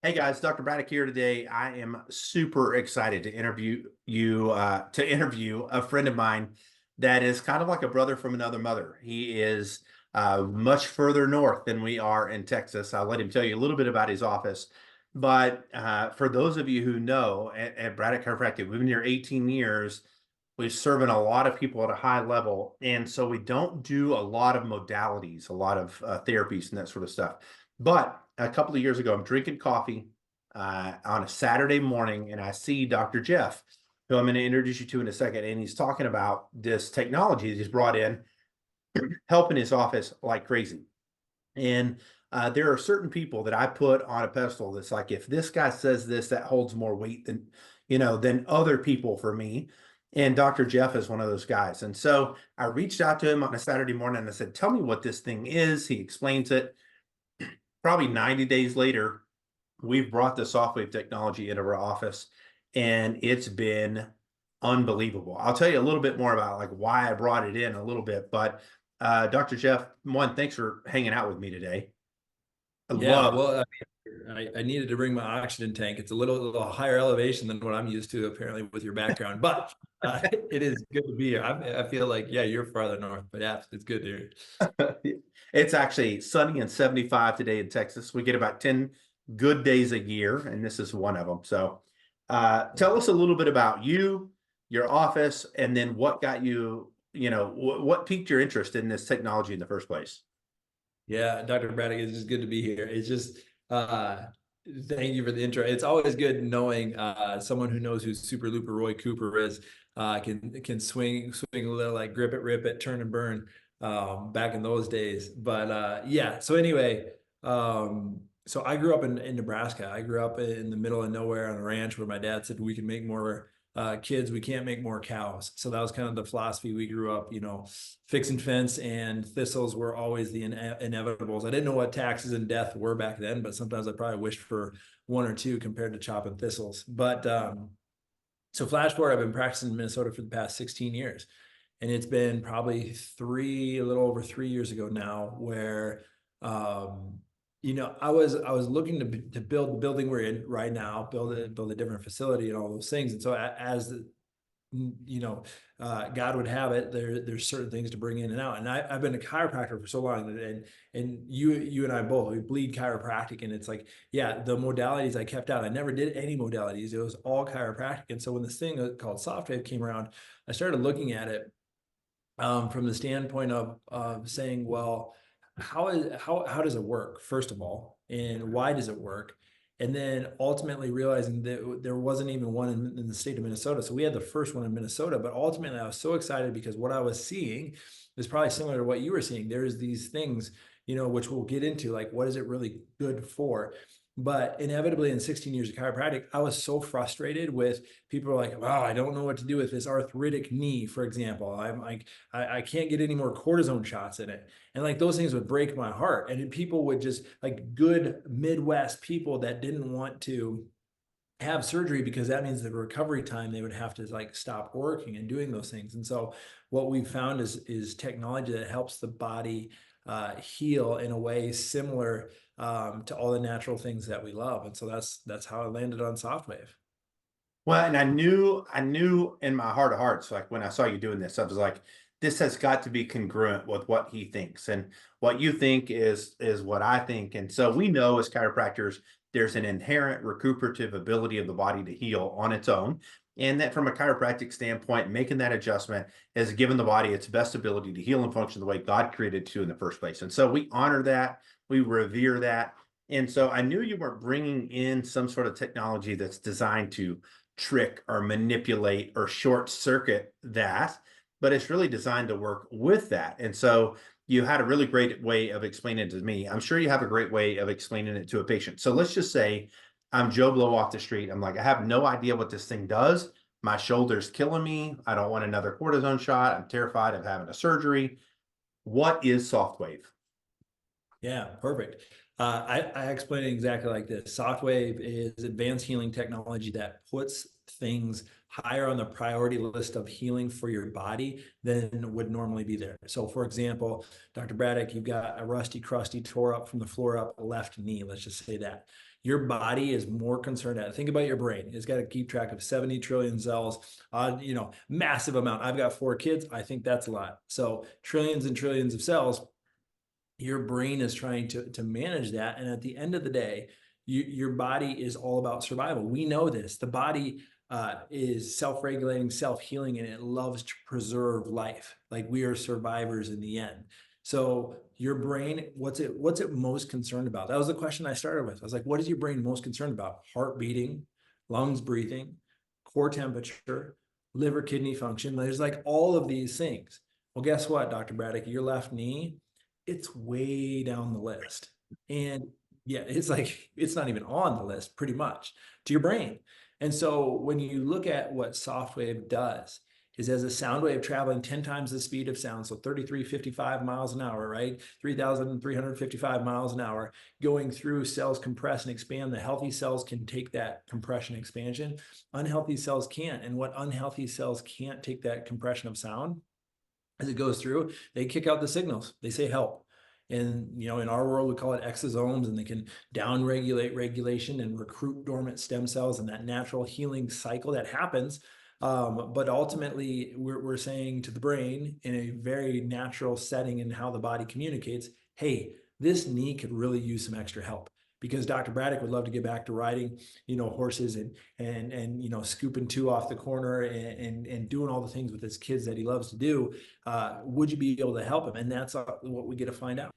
Hey guys, Dr. Braddock here today. I am super excited to interview a friend of mine that is kind of like a brother from another mother. He is much further north than we are in Texas. I'll let him tell you a little bit about his office. But for those of you who know, at Braddock Chiropractic, we've been here 18 years. We're serving a lot of people at a high level, and so we don't do a lot of modalities, a lot of therapies and that sort of stuff. But a couple of years ago, I'm drinking coffee on a Saturday morning, and I see Dr. Jeff, who I'm going to introduce you to in a second, and he's talking about this technology that he's brought in, helping his office like crazy. And there are certain people that I put on a pedestal that's like, if this guy says this, that holds more weight than other people for me. And Dr. Jeff is one of those guys. And so I reached out to him on a Saturday morning and I said, tell me what this thing is. He explains it. Probably 90 days later, we've brought the SoftWave technology into our office, and it's been unbelievable. I'll tell you a little bit more about like why I brought it in a little bit, but Dr. Jeff, one, thanks for hanging out with me today. I Yeah, love. well, I needed to bring my oxygen tank. It's a little higher elevation than what I'm used to, apparently, with your background. But it is good to be here. I feel like, yeah, you're farther north, but yeah, it's good here. It's actually sunny and 75 today in Texas. We get about 10 good days a year, and this is one of them. So tell us a little bit about you, your office, and then what got you, what piqued your interest in this technology in the first place? Yeah, Dr. Braddock, it's just good to be here. It's just thank you for the intro. It's always good knowing someone who knows who Super Looper Roy Cooper is. Can swing a little like grip it, rip it, turn and burn back in those days. But yeah, so anyway, so I grew up in Nebraska. I grew up in the middle of nowhere on a ranch where my dad said we can make more kids, we can't make more cows. So that was kind of the philosophy we grew up, fixing fence and thistles were always the inevitables. I didn't know what taxes and death were back then, but sometimes I probably wished for one or two compared to chopping thistles. But so flash forward, I've been practicing in Minnesota for the past 16 years. And it's been probably a little over 3 years ago now, where I was looking to build the building we're in right now, build a different facility and all those things. And so as God would have it, there's certain things to bring in and out. And I've been a chiropractor for so long, and you and I both, we bleed chiropractic, and it's like, yeah, the modalities I kept out. I never did any modalities. It was all chiropractic. And so when this thing called SoftWave came around, I started looking at it from the standpoint of saying, well, how does it work, first of all, and why does it work? And then ultimately realizing that there wasn't even one in the state of Minnesota. So we had the first one in Minnesota, but ultimately I was so excited because what I was seeing is probably similar to what you were seeing. There's these things, which we'll get into, like what is it really good for? But inevitably, in 16 years of chiropractic, I was so frustrated with people are like, wow, I don't know what to do with this arthritic knee, for example. I'm like, I can't get any more cortisone shots in it. And like those things would break my heart. And people would just like good Midwest people that didn't want to have surgery because that means the recovery time they would have to like stop working and doing those things. And so what we found is technology that helps the body heal in a way similar to all the natural things that we love. And so that's how I landed on SoftWave. Well, and I knew in my heart of hearts, like when I saw you doing this, I was like, this has got to be congruent with what he thinks, and what you think is what I think. And so we know as chiropractors, there's an inherent recuperative ability of the body to heal on its own. And that from a chiropractic standpoint, making that adjustment has given the body its best ability to heal and function the way God created it to in the first place. And so we honor that, we revere that. And so I knew you were bringing in some sort of technology that's designed to trick or manipulate or short circuit that, but it's really designed to work with that. And so you had a really great way of explaining it to me. I'm sure you have a great way of explaining it to a patient. So let's just say I'm Joe Blow off the street. I'm like, I have no idea what this thing does. My shoulder's killing me. I don't want another cortisone shot. I'm terrified of having a surgery. What is SoftWave? Yeah, perfect. I explain it exactly like this. SoftWave is advanced healing technology that puts things higher on the priority list of healing for your body than would normally be there. So for example, Dr. Braddock, you've got a rusty, crusty, tore up from the floor up left knee. Let's just say that. Your body is more concerned at. Think about your brain. It's got to keep track of 70 trillion cells, massive amount. I've got 4 kids. I think that's a lot. So trillions and trillions of cells, your brain is trying to manage that. And at the end of the day, your body is all about survival. We know this. The body is self-regulating, self-healing, and it loves to preserve life. Like, we are survivors in the end. So your brain, what's it most concerned about? That was the question I started with. I was like, what is your brain most concerned about? Heart beating, lungs breathing, core temperature, liver, kidney function. There's like all of these things. Well, guess what, Dr. Braddock? Your left knee, it's way down the list. And yeah, it's like, it's not even on the list pretty much to your brain. And so when you look at what SoftWave does, is as a sound wave traveling 10 times the speed of sound, so 3,355 miles an hour, right? 3,355 miles an hour, going through cells, compress and expand. The healthy cells can take that compression expansion. Unhealthy cells can't. And what unhealthy cells can't take that compression of sound, as it goes through, they kick out the signals. They say help. And in our world, we call it exosomes, and they can down-regulate regulation and recruit dormant stem cells and that natural healing cycle that happens. But ultimately, we're saying to the brain, in a very natural setting in how the body communicates, hey, this knee could really use some extra help. Because Dr. Braddock would love to get back to riding, horses and scooping two off the corner and doing all the things with his kids that he loves to do. Would you be able to help him? And that's what we get to find out.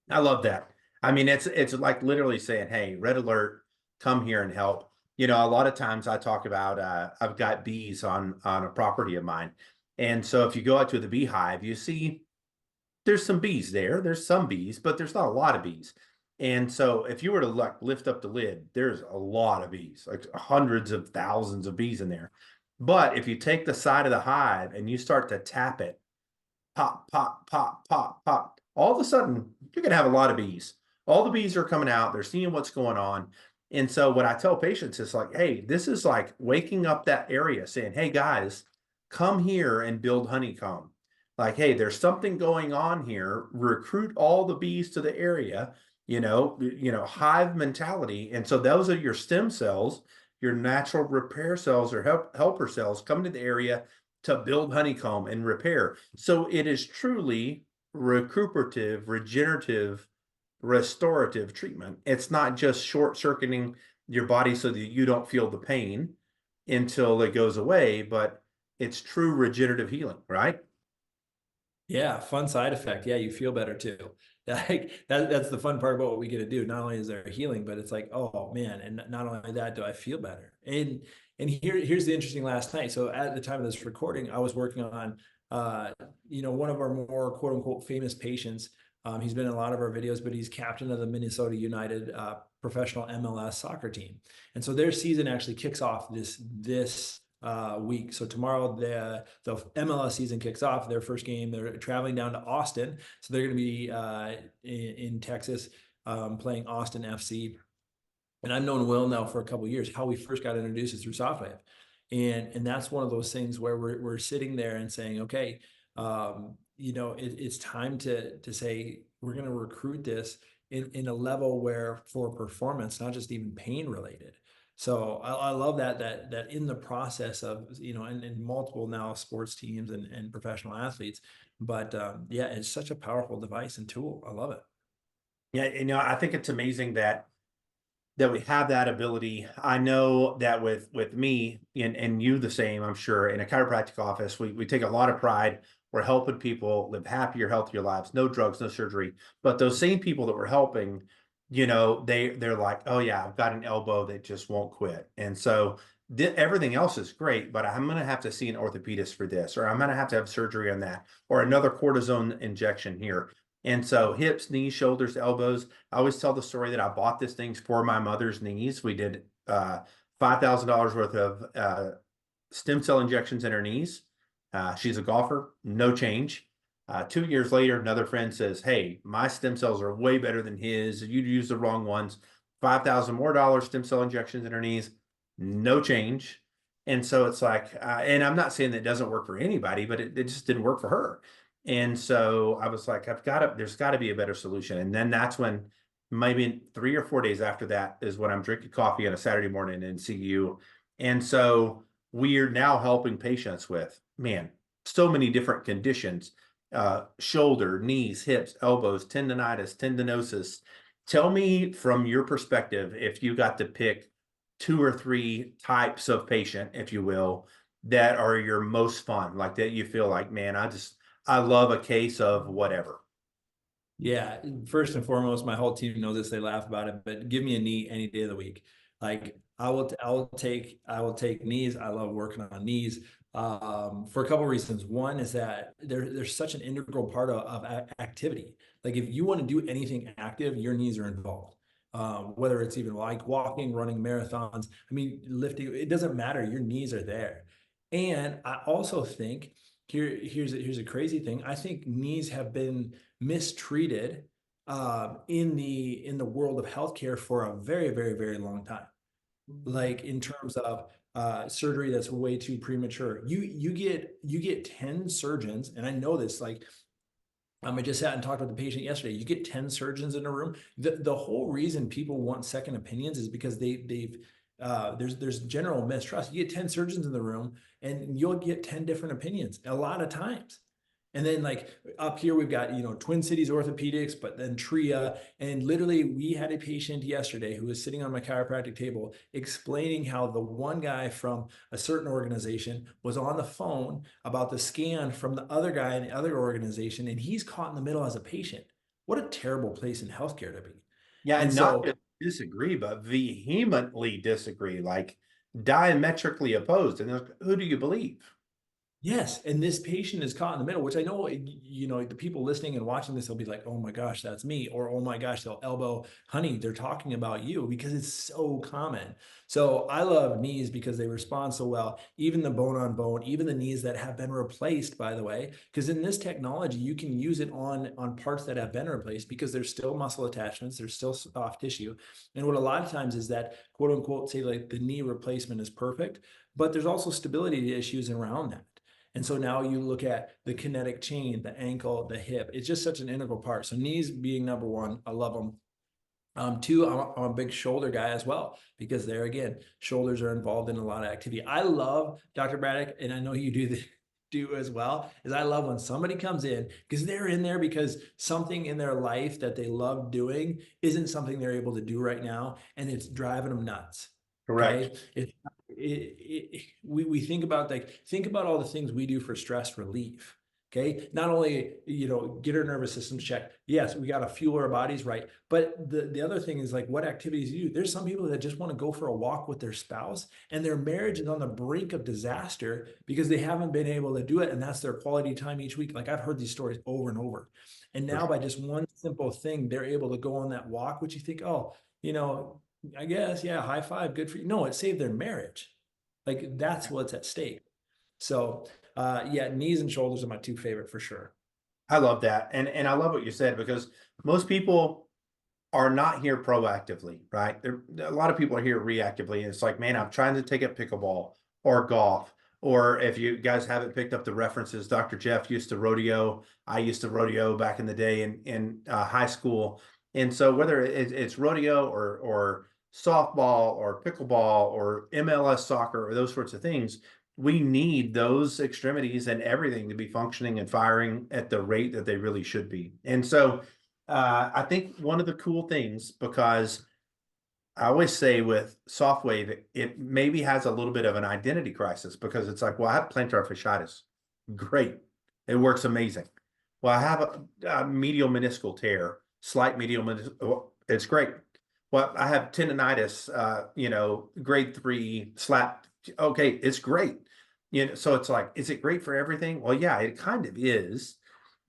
I love that. I mean, it's like literally saying, "Hey, red alert, come here and help." A lot of times I talk about I've got bees on a property of mine, and so if you go out to the beehive, you see there's some bees there. There's some bees, but there's not a lot of bees. And so if you were to lift up the lid, there's a lot of bees, like hundreds of thousands of bees in there. But if you take the side of the hive and you start to tap it, pop, pop, pop, pop, pop, all of a sudden you're going to have a lot of bees. All the bees are coming out. They're seeing what's going on. And so what I tell patients is like, hey, this is like waking up that area, saying, hey, guys, come here and build honeycomb. Like, hey, there's something going on here. Recruit all the bees to the area, hive mentality. And so those are your stem cells, your natural repair cells or helper cells coming to the area to build honeycomb and repair. So it is truly recuperative, regenerative, restorative treatment. It's not just short circuiting your body so that you don't feel the pain until it goes away, but it's true regenerative healing, right? Yeah, fun side effect. Yeah, you feel better too. That's the fun part about what we get to do. Not only is there healing, but it's like, oh man, and not only that, do I feel better? And here's the interesting last night. So at the time of this recording, I was working on one of our more quote unquote famous patients. He's been in a lot of our videos, but he's captain of the Minnesota United professional MLS soccer team. And so their season actually kicks off this week. So tomorrow the MLS season kicks off. Their first game, they're traveling down to Austin. So they're going to be in Texas playing Austin FC. And I've known Will now for a couple of years. How we first got introduced is through SoftWave. And that's one of those things where we're sitting there and saying, okay, it's time to say we're going to recruit this in a level where for performance, not just even pain related. So I love that in the process of, in multiple now sports teams and professional athletes, but yeah, it's such a powerful device and tool. I love it. Yeah, I think it's amazing that we have that ability. I know that with me and you the same, I'm sure, in a chiropractic office, we take a lot of pride. We're helping people live happier, healthier lives, no drugs, no surgery. But those same people that we're helping, they're like, oh yeah, I've got an elbow that just won't quit. And so everything else is great, but I'm going to have to see an orthopedist for this, or I'm going to have surgery on that, or another cortisone injection here. And so hips, knees, shoulders, elbows. I always tell the story that I bought this thing for my mother's knees. We did $5,000 worth of stem cell injections in her knees. She's a golfer, no change. 2 years later, another friend says, hey, my stem cells are way better than his. You used the wrong ones. $5,000 more stem cell injections in her knees, no change. And so it's like, and I'm not saying that it doesn't work for anybody, but it just didn't work for her. And so I was like, there's got to be a better solution. And then that's when maybe 3 or 4 days after that is when I'm drinking coffee on a Saturday morning in CU. And so we are now helping patients with, man, so many different conditions, shoulder, knees, hips, elbows, tendonitis, tendinosis. Tell me from your perspective, if you got to pick 2 or 3 types of patient, if you will, that are your most fun, like that you feel like, man, I love a case of whatever. Yeah, first and foremost, my whole team knows this. They laugh about it, but give me a knee any day of the week. Like I will take knees. I love working on knees for a couple of reasons. One is that there's such an integral part of activity. Like if you want to do anything active, your knees are involved. Whether it's even like walking, running marathons, I mean, lifting, it doesn't matter. Your knees are there. And I also think here's a crazy thing. I think knees have been mistreated in the world of healthcare for a very long time. Like in terms of surgery that's way too premature. You get 10 surgeons, and I know this. Like I just sat and talked with the patient yesterday. You get 10 surgeons in a room. The whole reason people want second opinions is because they've there's general mistrust. You get 10 surgeons in the room and you'll get 10 different opinions a lot of times. And then like up here, we've got, Twin Cities Orthopedics, but then TRIA. And literally we had a patient yesterday who was sitting on my chiropractic table explaining how the one guy from a certain organization was on the phone about the scan from the other guy in the other organization. And he's caught in the middle as a patient. What a terrible place in healthcare to be. Yeah, And and not so just disagree, but vehemently disagree, like diametrically opposed. And who do you believe? yes, and this patient is caught in the middle, which I know, the people listening and watching this will be like, "Oh my gosh, that's me," or "Oh my gosh, they'll elbow, honey, they're talking about you," because it's so common. So I love knees because they respond so well, even the bone on bone, even the knees that have been replaced, by the way, because in this technology, you can use it on parts that have been replaced because there's still muscle attachments, there's still soft tissue. And what a lot of times is that quote unquote say like the knee replacement is perfect, but there's also stability issues around that. And so now you look at the kinetic chain, the ankle, the hip. It's just such an integral part. So knees being number one, I love them. Two, I'm a big shoulder guy as well, because there again, shoulders are involved in a lot of activity. I love Dr. Braddock, and I know you do as well, is I love when somebody comes in because they're in there because something in their life that they love doing isn't something they're able to do right now, and it's driving them nuts. Correct. Okay. We think about all the things we do for stress relief. Okay. Not only, get our nervous system checked. Yes, we got to fuel our bodies right. But the other thing is like what activities you do. There's some people that just want to go for a walk with their spouse and their marriage is on the brink of disaster because they haven't been able to do it. And that's their quality time each week. Like I've heard these stories over and over. And For now by just one simple thing, they're able to go on that walk, which you think, oh, I guess, yeah, high five, good for you. No, it saved their marriage. Like that's what's at stake. So, yeah, knees and shoulders are my two favorite for sure. I love that. And I love what you said because most people are not here proactively, right? A lot of people are here reactively. And it's like, man, I'm trying to take up pickleball or golf. Or if you guys haven't picked up the references, Dr. Jeff used to rodeo. I used to rodeo back in the day in high school. And so whether it's rodeo or softball or pickleball or MLS soccer or those sorts of things, we need those extremities and everything to be functioning and firing at the rate that they really should be. And so I think one of the cool things, because I always say with SoftWave, it maybe has a little bit of an identity crisis because it's like, well, I have plantar fasciitis. Great. It works amazing. Well, I have a medial meniscal tear, slight medial meniscal. Oh, it's great. Well, I have tendonitis, grade 3 slap. Okay, it's great. So it's like, is it great for everything? Well, yeah, it kind of is.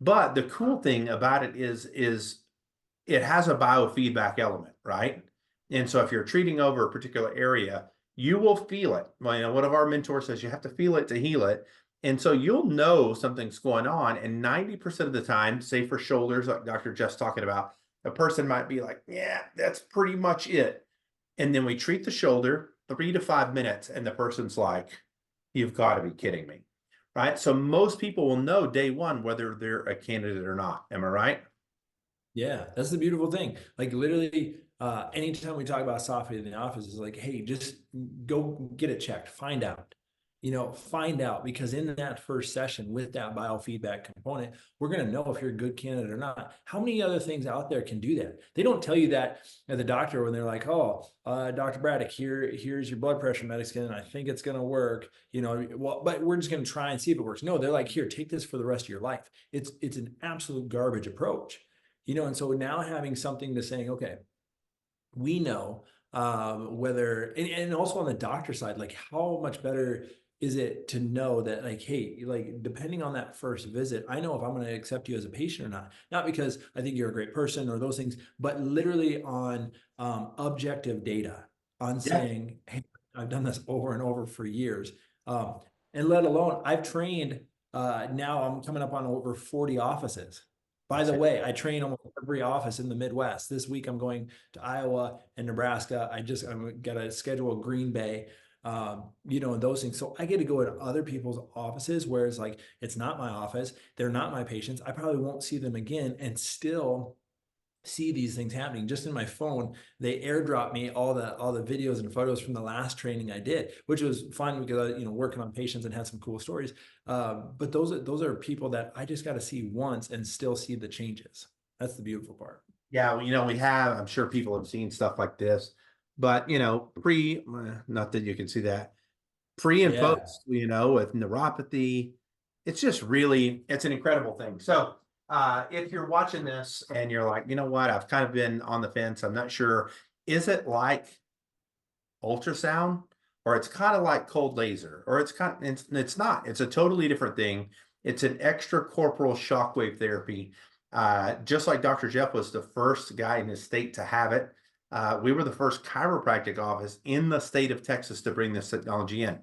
But the cool thing about it is it has a biofeedback element, right? And so if you're treating over a particular area, you will feel it. Well, one of our mentors says you have to feel it to heal it. And so you'll know something's going on. And 90% of the time, say for shoulders, like Dr. Jeff's talking about, a person might be like, yeah, that's pretty much it. And then we treat the shoulder 3 to 5 minutes, and the person's like, you've got to be kidding me. Right. So most people will know day one whether they're a candidate or not. Am I right? Yeah, that's the beautiful thing. Like literally, anytime we talk about software in the office, is like, hey, just go get it checked, find out. Find out, because in that first session with that biofeedback component, we're going to know if you're a good candidate or not. How many other things out there can do that? They don't tell you that at the doctor when they're like, "Oh, Dr. Braddock, here's your blood pressure medicine. I think it's going to work." Well, but we're just going to try and see if it works. No, they're like, "Here, take this for the rest of your life." It's an absolute garbage approach. And so now having something to saying, okay, we know whether, and also on the doctor side, like how much better is it to know that, like, hey, like depending on that first visit, I know if I'm going to accept you as a patient or not because I think you're a great person or those things, but literally on objective data on Yeah. saying, hey, I've done this over and over for years. Um, and let alone I've trained, now I'm coming up on over 40 offices. By the way, I train almost every office in the Midwest. This week I'm going to Iowa and Nebraska. I'm got to schedule Green Bay, and those things. So I get to go to other people's offices, whereas like it's not my office, they're not my patients. I probably won't see them again, and still see these things happening. Just in my phone, they airdrop me all the videos and photos from the last training I did, which was fun because I, working on patients and had some cool stories. But those are people that I just got to see once and still see the changes. That's the beautiful part. Yeah, well, we have, I'm sure people have seen stuff like this, but not that you can see that, pre and Yeah. post, with neuropathy, it's just really, it's an incredible thing. So, if you're watching this and you're like, you know what, I've kind of been on the fence, I'm not sure, is it like ultrasound, or it's kind of like cold laser, or it's not, it's a totally different thing. It's an extracorporeal shockwave therapy. Just like Dr. Jeff was the first guy in his state to have it. We were the first chiropractic office in the state of Texas to bring this technology in.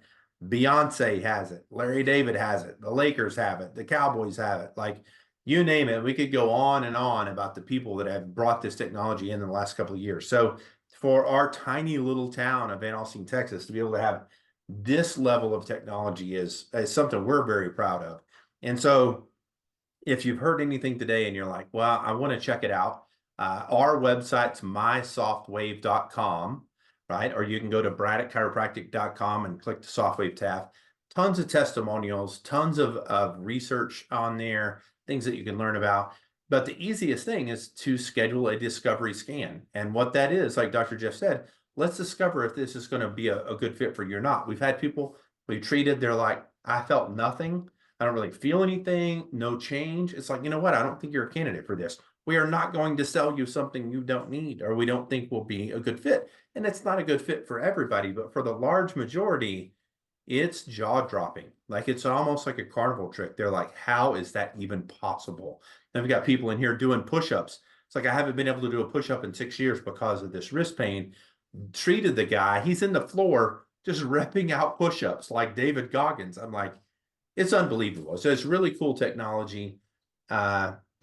Beyonce has it, Larry David has it, the Lakers have it, the Cowboys have it, like you name it. We could go on and on about the people that have brought this technology in the last couple of years. So for our tiny little town of Van Alstyne, Texas, to be able to have this level of technology is something we're very proud of. And so if you've heard anything today and you're like, well, I want to check it out, our website's mysoftwave.com, right? Or you can go to braddockchiropractic.com and click the SoftWave tab. Tons of testimonials, tons of research on there, things that you can learn about. But the easiest thing is to schedule a discovery scan. And what that is, like Dr. Jeff said, let's discover if this is going to be a good fit for you or not. We've had people we treated, they're like, I felt nothing. I don't really feel anything, no change. It's like, you know what? I don't think you're a candidate for this. We are not going to sell you something you don't need or we don't think will be a good fit. And it's not a good fit for everybody, but for the large majority, it's jaw dropping. Like it's almost like a carnival trick. They're like, how is that even possible? And we've got people in here doing push-ups. It's like I haven't been able to do a push-up in 6 years because of this wrist pain. Treated the guy, he's in the floor just repping out push-ups like David Goggins. I'm like, it's unbelievable. So it's really cool technology.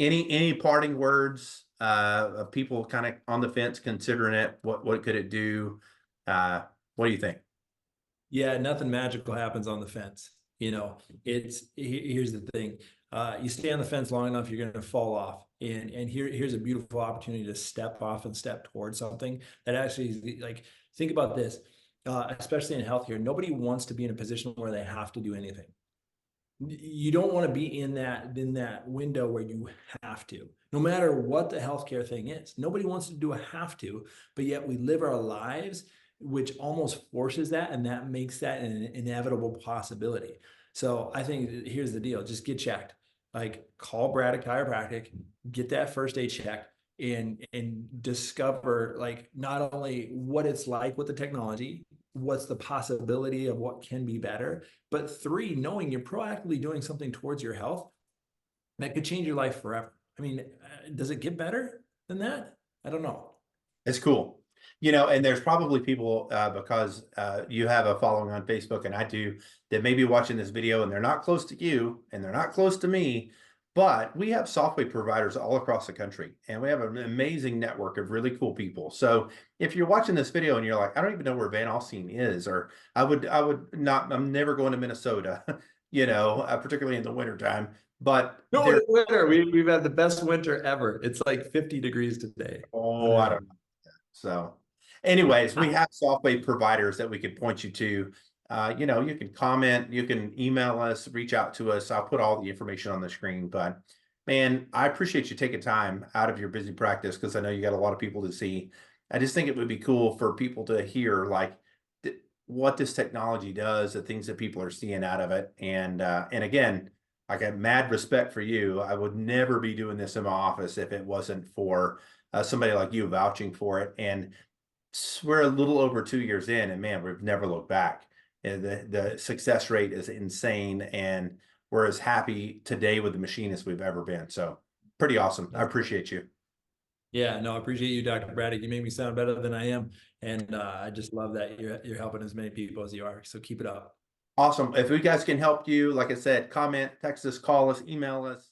Any parting words of people kind of on the fence considering it? What could it do? What do you think? Yeah, nothing magical happens on the fence. Here's the thing. You stay on the fence long enough, you're going to fall off. And here's a beautiful opportunity to step off and step towards something that actually is like, think about this, especially in healthcare. Nobody wants to be in a position where they have to do anything. You don't want to be in that window where you have to, no matter what the healthcare thing is. Nobody wants to do a have to, but yet we live our lives, which almost forces that, and that makes that an inevitable possibility. So I think here's the deal: just get checked. Like call Braddock Chiropractic, get that first aid check, and discover like not only what it's like with the technology, what's the possibility of what can be better, but three, knowing you're proactively doing something towards your health that could change your life forever. I mean, does it get better than that? I don't know. It's cool. And there's probably people because you have a following on Facebook and I do, that may be watching this video and they're not close to you and they're not close to me, but we have software providers all across the country and we have an amazing network of really cool people. So if you're watching this video and you're like, I don't even know where Van Alstyne is, or I would not, I'm never going to Minnesota, particularly in the wintertime. but No, there, it's winter. We've had the best winter ever. It's like 50 degrees today. oh, I don't Unreal. know. So anyways, we Ah, have SoftWave providers that we could point you to. You can comment, you can email us, reach out to us. I'll put all the information on the screen. But man, I appreciate you taking time out of your busy practice because I know you got a lot of people to see. I just think it would be cool for people to hear like what this technology does, the things that people are seeing out of it. And again, I got mad respect for you. I would never be doing this in my office if it wasn't for somebody like you vouching for it. And we're a little over 2 years in, and man, we've never looked back. And the success rate is insane, and we're as happy today with the machine as we've ever been. So pretty awesome. I that's appreciate you. Yeah, no, I appreciate you, Dr. Braddock. You make me sound better than I am, and I just love that you're helping as many people as you are. So keep it up. Awesome. If we guys can help you, like I said, comment, text us, call us, email us.